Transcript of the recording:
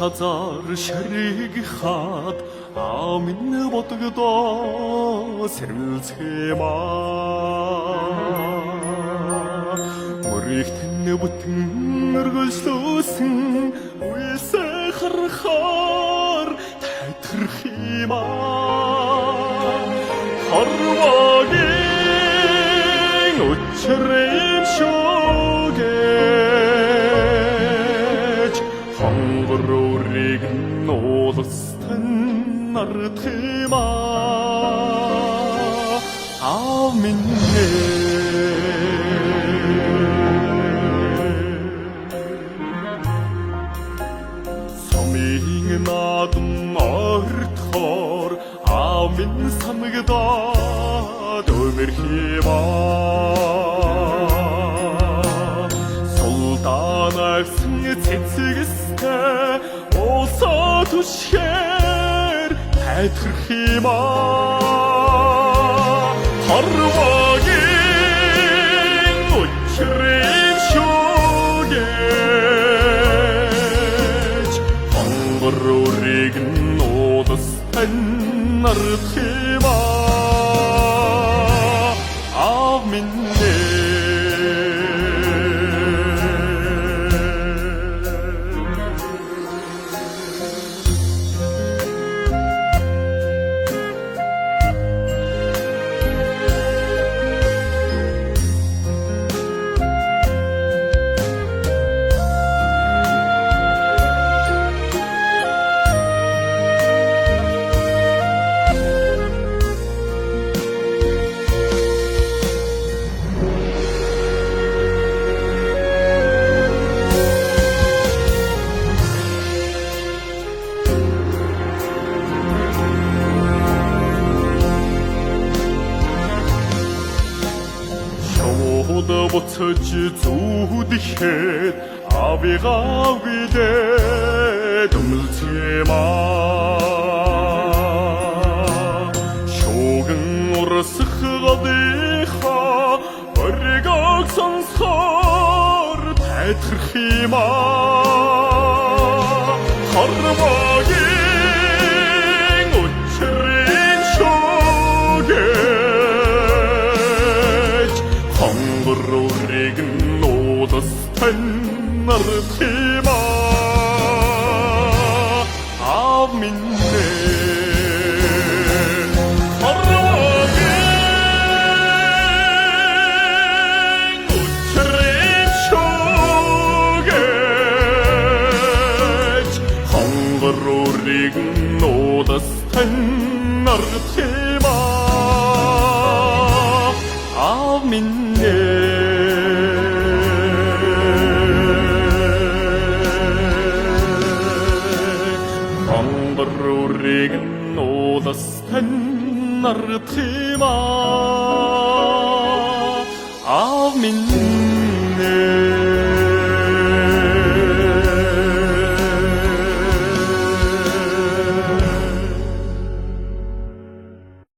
хазар шариг хаад амин бодогдоо сэрмэлцхэмаа мөрихтэн бүтэн өргөжлөөсөн үесээ харахаар тайтрах юмаа харвагийн учрын шогэж хонгорыг нуулстан нартхимаа аминэ сомийн надам ортхоор амин самгадаад өмөрхимаа султанагсан цэцгэстэй усаа түшгээр тайтрах юмаа харвагийн учрын шогэж хонгорыг нуудастан нартхимаа аминэ буцаж зүудэхэд авигаа бидээ дүмэлцэмаа шогэн урсах гадыхаа өргөг сонсохоор тайтрах юмаа харвагийн учрын шогэж хонгорыг нуудастан нартхимаа аминэ харвагийн учрын шогэж хонгорыг нуудастан нартхимаа аминэ хонгорыг нуудастан нартхимаа аминэ